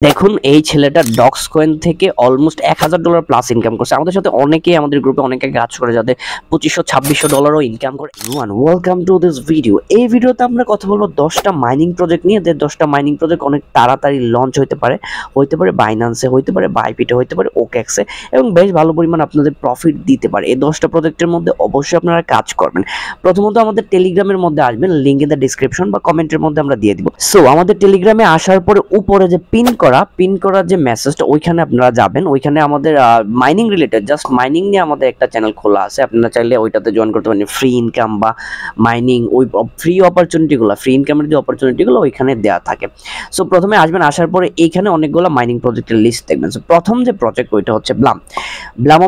দেখুন এই ছেলেটা ডক্স কয়েন থেকে অলমোস্ট $1000 প্লাস ইনকাম করছে। আমাদের সাথে অনেকেই আমাদের গ্রুপে অনেকে কাজ করে যাদের $2500-2600 ইনকাম করে। Welcome to this video. এই ভিডিওতে আমরা কথা বলবো 10টা মাইনিং প্রজেক্ট নিয়ে। যে 10টা মাইনিং প্রজেক্ট অনেক তাড়াতাড়ি লঞ্চ হতে পারে বাইন্যান্সে, হইতে পারে বাইবিটে, হইতে পারে ওকেক্সে, এবং বেশ ভালো পরিমাণ আপনাদের প্রফিট দিতে পারে। এই 10টা প্রজেক্টের মধ্যে অবশ্যই আপনারা কাজ করবেন। প্রথমত আমাদের টেলিগ্রামের মধ্যে আসবেন, লিঙ্ক ইন দ্য ডিসক্রিপশন বা কমেন্টের মধ্যে আমরা দিয়ে দিব। সো আমাদের টেলিগ্রামে আসার পরে উপরে যে পিন করা যে মেসেজটা, ওইখানে আপনারা যাবেন। ওইখানে আমাদের মাইনিং রিলেটেড, জাস্ট মাইনিং নিয়ে আমাদের একটা চ্যানেল খোলা আছে। আপনারা চাইলে ওইটাতে জয়েন করতে পারেন। ফ্রি ইনকাম বা মাইনিং, ওই ফ্রি অপরচুনিটিগুলো, ফ্রি ইনকামের যে অপরচুনিটিগুলো ওইখানে দেওয়া থাকে। সো প্রথমে আসবেন, আসার পরে এইখানে অনেকগুলো মাইনিং প্রজেক্টের লিস্ট দেখবেন। সো প্রথম যে প্রজেক্ট ওইটা হচ্ছে ব্লাম।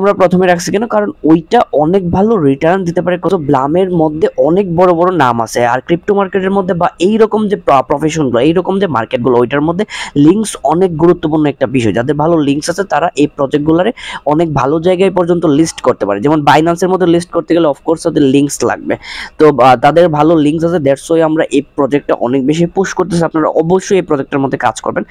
আমরা প্রথমে রাখছি কেন? কারণ ওইটা অনেক ভালো রিটার্ন দিতে পারে। কত ব্লামের মধ্যে অনেক বড় বড় নাম আছে, আর ক্রিপ্টো মার্কেটের মধ্যে বা এইরকম যে প্রফেশনগুলো, এইরকম যে মার্কেটগুলো, ওইটার মধ্যে লিঙ্কস অনেক গুরুত্বপূর্ণ একটা বিষয়। যাদের ভালো লিঙ্কস আছে তারা এই প্রজেক্টগুলোরে অনেক ভালো জায়গায় পর্যন্ত লিস্ট করতে পারে। যেমন বাইন্যান্সের মধ্যে লিস্ট করতে গেলে অফকোর্স তাদের লিঙ্কস লাগবে, তো তাদের ভালো লিঙ্কস আছে। দ্যাটস ওয়াই আমরা এই প্রজেক্টটা অনেক বেশি পুশ করতেছি। আপনারা অবশ্যই এই প্রজেক্টের মধ্যে কাজ করবেন।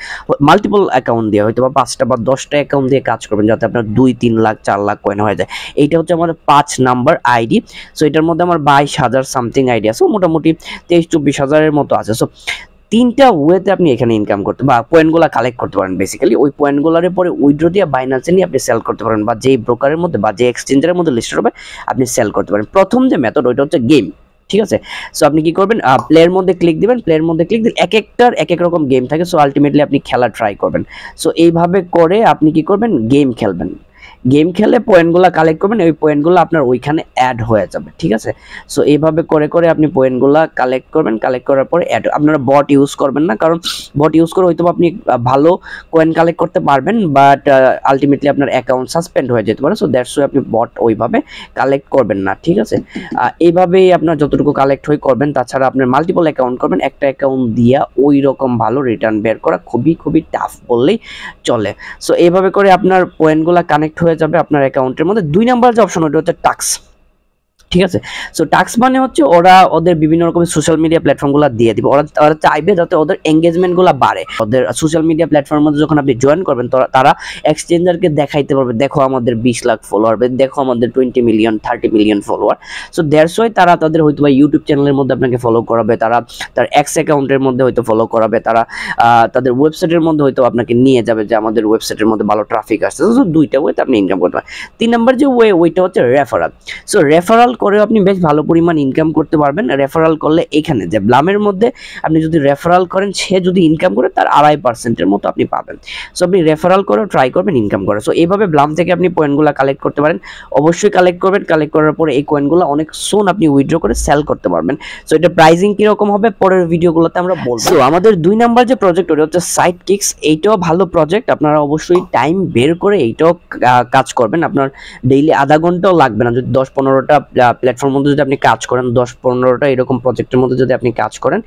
মাল্টিপল অ্যাকাউন্ট দিয়ে, হয়তো বা 5টা বা 10টা অ্যাকাউন্ট দিয়ে কাজ করবেন, যাতে আপনার 2-3 লাখ 4 লাখ কয়েন হয়ে যায়। এইটা হচ্ছে আমাদের 5 নাম্বার আইডি। সো এটার মধ্যে আমার 22,000 সামথিং আইডি আছে, মোটামুটি 23-24 হাজারের মতো আছে। সো 3টা ওয়েতে আপনি এখানে ইনকাম করতে বা পয়েন্টগুলো কালেক্ট করতে পারেন। বেসিক্যালি ওই পয়েন্টগুলোর পরে উইথড্র দিয়ে বাইন্যান্সে নিয়ে আপনি সেল করতে পারেন, বা যেই ব্রোকারের মধ্যে বা যে এক্সচেঞ্জের মধ্যে লিস্টেড হবে আপনি সেল করতে পারেন। প্রথম যে মেথড ওইটা হচ্ছে গেম, ঠিক আছে? সো আপনি কি করবেন, প্লেয়ার মধ্যে ক্লিক দিবেন। প্লেয়ার মধ্যে ক্লিক দিলে এক একটার এক এক রকম গেম থাকে। সো আলটিমেটলি আপনি খেলা ট্রাই করবেন। সো এইভাবে করে আপনি কি করবেন, গেম খেলবেন। গেম খেলে পয়েন্টগুলো কালেক্ট করবেন, ওই পয়েন্টগুলো আপনার ওইখানে অ্যাড হয়ে যাবে, ঠিক আছে? সো এইভাবে করে করে আপনি পয়েন্টগুলো কালেক্ট করবেন। কালেক্ট করার পরে অ্যাড, আপনারা বট ইউজ করবেন না, কারণ বট ইউজ করে হয়তো আপনি ভালো কয়েন কালেক্ট করতে পারবেন, বাট আলটিমেটলি আপনার অ্যাকাউন্ট সাসপেন্ড হয়ে যেতে পারে। সো দ্যাটস ওয়াই আপনি বট ওইভাবে কালেক্ট করবেন না, ঠিক আছে? এইভাবেই আপনার যতটুকু কালেক্ট হয়ে করবেন। তাছাড়া আপনার মাল্টিপল অ্যাকাউন্ট করবেন। একটা অ্যাকাউন্ট দিয়া ওই রকম ভালো রিটার্ন বের করা খুবই খুবই টাফ বললেই চলে। সো এইভাবে করে আপনার পয়েন্টগুলো কানেক্ট হয়ে যাবে আপনার অ্যাকাউন্টের মধ্যে। 2 নাম্বার যে অপশন, ওটা হচ্ছে টাস্ক, ঠিক আছে? সো টাস্ক মানে হচ্ছে ওরা ওদের বিভিন্ন রকমের সোশ্যাল মিডিয়া প্ল্যাটফর্মগুলো দিয়ে দিবে। ওরা চাইবে যাতে ওদের এঙ্গেজমেন্টগুলো বাড়ে। ওদের সোশ্যাল মিডিয়া প্ল্যাটফর্মের মধ্যে যখন আপনি জয়েন করবেন, তারা এক্সচেঞ্জারকে দেখাইতে পারবে, দেখো আমাদের 20 লাখ ফলোয়ার, দেখো আমাদের 20 million 30 million follower. So that's why তারা তাদের হয়তো বা ইউটিউব চ্যানেলের মধ্যে আপনাকে ফলো করাবে, তারা তার এক্স অ্যাকাউন্টের মধ্যে হয়তো ফলো করাবে, তারা তাদের ওয়েবসাইটের মধ্যে হয়তো আপনাকে নিয়ে যাবে যে আমাদের ওয়েবসাইটের মধ্যে ভালো ট্রাফিক আসছে। সো 2টা ওয়েতে আপনি ইনকাম করতে পারেন। 3 নাম্বার যে ওইটা হচ্ছে রেফারাল। সো রেফারাল করেও আপনি বেশ ভালো পরিমাণ ইনকাম করতে পারবেন। রেফারাল করলে এখানে যে ব্লামের মধ্যে আপনি যদি রেফারাল করেন, সে যদি ইনকাম করে তার 2.5% মতো আপনি পাবেন। সো আপনি রেফারাল করেও ট্রাই করবেন ইনকাম করে। সো এইভাবে ব্লাম থেকে আপনি পয়েন্টগুলো কালেক্ট করতে পারেন। অবশ্যই কালেক্ট করবেন। কালেক্ট করার পরে এই কয়েনগুলো অনেক সুন আপনি উইথড্র করে সেল করতে পারবেন। সো এটা প্রাইসিং কিরকম হবে পরের ভিডিওগুলোতে আমরা বলবো। সো আমাদের 2 নাম্বার যে প্রজেক্ট, ওটা হচ্ছে সাইডকিক্স। এইটাও ভালো প্রজেক্ট। আপনারা অবশ্যই টাইম বের করে এইটাও কাজ করবেন। আপনার ডেইলি আধা ঘন্টাও লাগবে না। যদি 10-15টা প্ল্যাটফর্মের মধ্যে যদি আপনি কাজ করেন, 10-15টা এরকম প্রজেক্টের মধ্যে যদি আপনি কাজ করেন,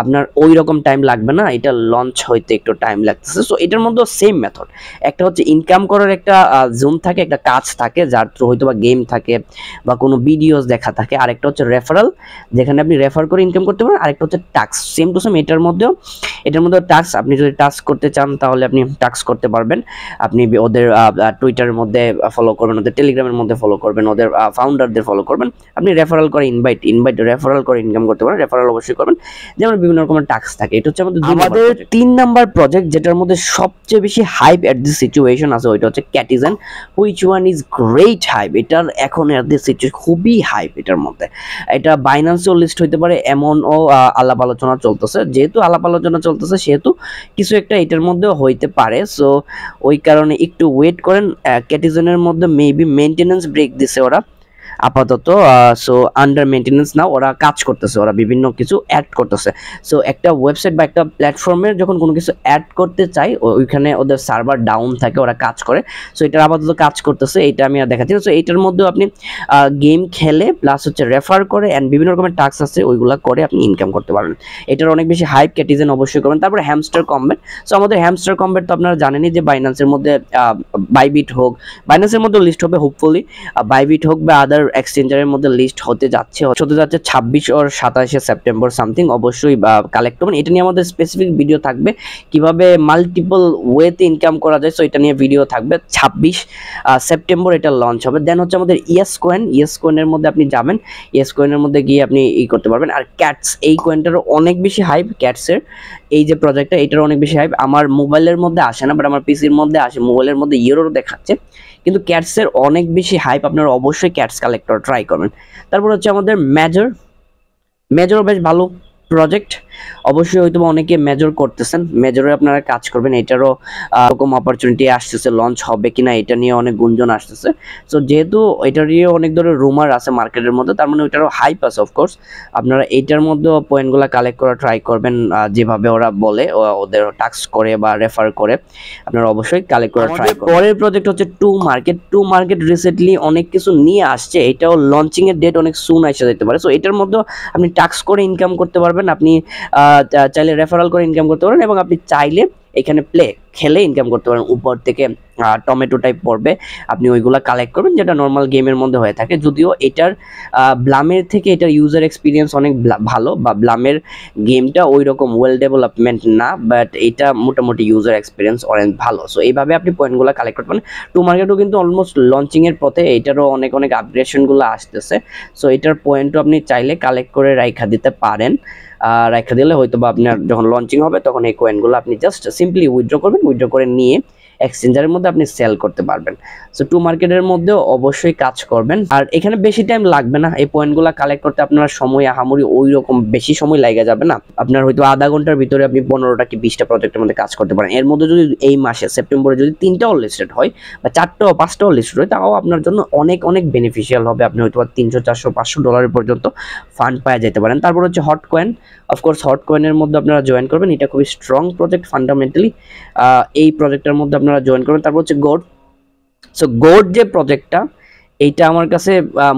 আপনার ওই রকম টাইম লাগবে না। এটা লঞ্চ হইতে একটু টাইম লাগতেছে। সো এটার মধ্যেও সেম মেথড। একটা হচ্ছে ইনকাম করার একটা জোন থাকে, একটা কাজ থাকে, যার থ্রু হয়তো বা গেম থাকে বা কোনো ভিডিওস দেখা থাকে। আরেকটা হচ্ছে রেফারাল, যেখানে আপনি রেফার করে ইনকাম করতে পারেন। আরেকটা হচ্ছে টাস্ক, সেম টু সেম। এটার মধ্যেও টাস্ক, আপনি যদি টাস্ক করতে চান তাহলে আপনি টাস্ক করতে পারবেন। আপনি ওদের টুইটারের মধ্যে ফলো করবেন, ওদের টেলিগ্রামের মধ্যে ফলো করবেন, ওদের ফাউন্ডারদের ফলো করবেন। আপনি রেফারাল করে ইনভাইট রেফারাল করে ইনকাম করতে পারেন। রেফারাল অবশ্যই করবেন, যেমন বিভিন্ন রকমের টাস্ক থাকে। এটা হচ্ছে আমাদের 3 নাম্বার প্রজেক্ট, যেটার মধ্যে সবচেয়ে বেশি হাইপ এট দিস সিচুয়েশন আছে, ওইটা হচ্ছে Catizen. Which one is great hype. এটার এখন এট দিস সিচুয়েশন খুবই হাইপ এটার মধ্যে। এটা বাইন্যান্সেও লিস্ট হইতে পারে, এমনও আলাপ আলোচনা চলতেছে। যেহেতু আলাপ আলোচনা চলতেছে, সেহেতু কিছু একটা এটার মধ্যেও হইতে পারে। সো ওই কারণে একটু ওয়েট করেন। ক্যাটিজেনের মধ্যে মেবি মেইনটেনেন্স ব্রেক দিছে ওরা আপাতত। সো আন্ডার মেইনটেনেন্স নাও, ওরা কাজ করতেছে, ওরা বিভিন্ন কিছু অ্যাড করতেছে। সো একটা ওয়েবসাইট বা একটা প্ল্যাটফর্মের যখন কোনো কিছু অ্যাড করতে চাই, ওইখানে ওদের সার্ভার ডাউন থাকে, ওরা কাজ করে। সো এটা আপাতত কাজ করতেছে, এটা আমি আর দেখাচ্ছি না। সো এইটার মধ্যেও আপনি গেম খেলে প্লাস হচ্ছে রেফার করে অ্যান্ড বিভিন্ন রকমের টাস্ক আছে, ওইগুলো করে আপনি ইনকাম করতে পারবেন। এটার অনেক বেশি হাইপ, ক্যাটিজেন অবশ্যই করবেন। তারপরে হ্যামস্টার কম্বেট। সো আমাদের হ্যামস্টার কম্বেট তো আপনারা জানেনই যে বাইন্যান্সের মধ্যে বাইবিট হোক, বাইন্যান্সের মধ্যে লিস্ট হবে হোপফুলি, বাইবিট হোক বা আদার আমাদের এক্সচেঞ্জারের মধ্যে লিস্ট হতে যাচ্ছে 26 আর 27 সেপ্টেম্বর সামথিং। অবশ্যই কালেক্ট করবেন। এটা নিয়ে আমাদের স্পেসিফিক ভিডিও থাকবে কিভাবে মাল্টিপল ওয়েতে ইনকাম করা যায়, সো এটা নিয়ে ভিডিও থাকবে। 26 সেপ্টেম্বর এটা লঞ্চ হবে। দেন হচ্ছে আমাদের ইয়েস কয়েনের মধ্যে আপনি যাবেন, ইয়েস কয়েনের মধ্যে গিয়ে আপনি করতে পারবেন। আর ক্যাটস, এই কয়েনটারও অনেক বেশি হাইপ। ক্যাটসের এই যে প্রজেক্টটা, এটারও অনেক বেশি হাইপ। আমার মোবাইলের মধ্যে আসে না, বাট আমার পিসির মধ্যে আসে। মোবাইলের মধ্যে ইউরো দেখাচ্ছে, কিন্তু ক্যাটসের অনেক বেশি হাইপ। আপনারা অবশ্যই ক্যাটস কালেক্টর ট্রাই করবেন। তারপর হচ্ছে আমাদের মেজরও বেশ ভালো প্রজেক্ট। অবশ্যই হয়তো অনেকে মেজর করতেছেন, মেজরে আপনারা কাজ করবেন। এটারও এরকম অপরচুনিটি আসতেছে, লঞ্চ হবে কিনা এটা নিয়ে অনেক গুঞ্জন আসতেছে। সো যেহেতু এটা নিয়ে অনেক ধরনের রুমার আছে মার্কেটের মধ্যে, তার মানে ওইটারও হাইপ আছে। অফকোর্স আপনারা এইটার মধ্যেও পয়েন্টগুলো কালেক্ট করা ট্রাই করবেন, যেভাবে ওরা বলে, ওদের টাস্ক করে বা রেফার করে আপনারা অবশ্যই কালেক্ট করা ট্রাই করবেন। পরের প্রজেক্ট হচ্ছে টু মার্কেট রিসেন্টলি অনেক কিছু নিয়ে আসছে। এটাও লঞ্চিং এর ডেট অনেক সুন এসে যেতে পারে। সো এটার মধ্যে আপনি টাস্ক করে ইনকাম করতে পারবেন। আপনি চাইলে রেফারাল করে ইনকাম করতে পারেন, এবং আপনি চাইলে এখানে খেলে ইনকাম করতে পারেন। উপর থেকে টমেটো টাইপ পড়বে, আপনি ওইগুলা কালেক্ট করবেন, যেটা নর্মাল গেমের মধ্যে হয়ে থাকে। যদিও এটার ব্লামের থেকে এটার ইউজার এক্সপিরিয়েন্স অনেক ভালো, বা ব্লামের গেমটা ওই রকম ওয়েল ডেভেলপমেন্ট না, বাট এটা মোটামুটি ইউজার এক্সপিরিয়েন্স অনেক ভালো। সো এইভাবে আপনি পয়েন্টগুলো কালেক্ট করতে পারেন। টু মার্কেটও কিন্তু অলমোস্ট লঞ্চিং এর পথে, এটারও অনেক আপগ্রেডেশনগুলো আসতেছে। সো এটার পয়েন্টও আপনি চাইলে কালেক্ট করে রাইখা দিতে পারেন। রাখা দিলে হয়তো বা আপনার যখন লঞ্চিং হবে তখন এই কয়েনগুলো আপনি জাস্ট সিম্পলি উইথড্র করবেন, উইথড্র করে নিয়ে এক্সচেঞ্জারের মধ্যে আপনি সেল করতে পারবেন। সো টু মার্কেটের মধ্যেও অবশ্যই কাজ করবেন। আর এখানে বেশি টাইম লাগবে না, এই পয়েন্টগুলো কালেক্ট করতে আপনার সময় আহামরি ওই রকম বেশি সময় লাগে যাবে না। আপনার হয়তো আধা ঘন্টার ভিতরে আপনি 15টা কি 20টা প্রজেক্টের মধ্যে কাজ করতে পারেন। এর মধ্যে যদি এই মাসে সেপ্টেম্বরে যদি 3টাও লিস্টেড হয় বা 4টাও 5টাও লিস্টেড হয়, তাও আপনার জন্য অনেক বেনিফিশিয়াল হবে। আপনি হয়তো 300 400 500 ডলারের পর্যন্ত ফান্ড পাওয়া যেতে পারেন। তারপর হচ্ছে হট কয়েন। অফকোর্স হট কয়েনের মধ্যে আপনারা জয়েন করবেন, এটা খুবই স্ট্রং প্রজেক্ট ফান্ডামেন্টালি। এই প্রজেক্টের মধ্যে আপনারা জয়েন করবেন। তারপর হচ্ছে গোড। সো গোড যে প্রজেক্টটা, এইটা আমার কাছে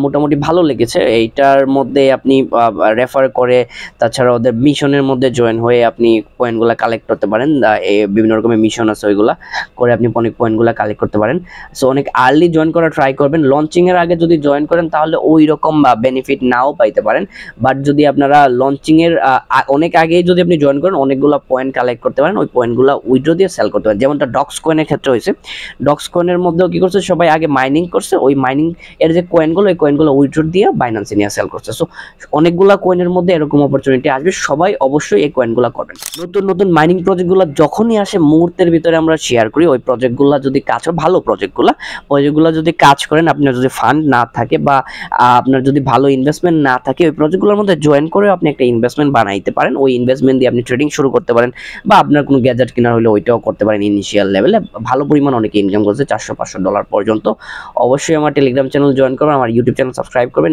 মোটামুটি ভালো লেগেছে। এইটার মধ্যে আপনি রেফার করে, তাছাড়া ওদের মিশনের মধ্যে জয়েন হয়ে আপনি পয়েন্টগুলো কালেক্ট করতে পারেন। বিভিন্ন রকমের মিশন আছে, ওইগুলা করে আপনি অনেক পয়েন্টগুলো কালেক্ট করতে পারেন। সো অনেক আর্লি জয়েন করা ট্রাই করবেন। লঞ্চিং এর আগে যদি জয়েন করেন তাহলে ওই রকম বেনিফিট নাও পাইতে পারেন, বাট যদি আপনারা লঞ্চিং এর অনেক আগে যদি আপনি জয়েন করেন, অনেকগুলো পয়েন্ট কালেক্ট করতে পারেন। ওই পয়েন্টগুলো উইথড্র দিয়ে সেল করতে পারেন। যেমনটা ডক্স কয়েনের ক্ষেত্রে হয়েছে। ডক্স কয়েনের মধ্যেও কি করছে, সবাই আগে মাইনিং করছে, ওই মাইনিং এর যে কয়েনগুলো, এই কয়েনগুলো উইথড্র দিয়ে বাইন্যান্সে নিয়ে সেল করছে। সো অনেকগুলা কয়েনের মধ্যে এরকম অপরচুনিটি আসবে, সবাই অবশ্যই এই কয়েনগুলো করবেন। নতুন মাইনিং প্রজেক্টগুলো যখনই আসে মুহূর্তের ভিতরে আমরা শেয়ার করি। ওই প্রজেক্টগুলো যদি কাজ হয়, ভালো প্রজেক্টগুলো যদি কাজ করেন, আপনার যদি ফান্ড না থাকে বা আপনার যদি ভালো ইনভেস্টমেন্ট না থাকে, ওই প্রজেক্টগুলোর মধ্যে জয়েন করে আপনি একটা ইনভেস্টমেন্ট বানাইতে পারেন। ওই ইনভেস্টমেন্ট দিয়ে আপনি ট্রেডিং শুরু করতে পারেন, বা আপনার কোনো গ্যাজেট কেনার হলে ওইটাও করতে পারেন। ইনিশিয়াল লেভেলে ভালো পরিমাণ অনেকে ইনকাম করছে, 400 500 ডলার পর্যন্ত। অবশ্যই আমার টেলিগ্রাম চ্যানেল জয়েন করবেন, আমার ইউটিউব চ্যানেল সাবস্ক্রাইব করবেন।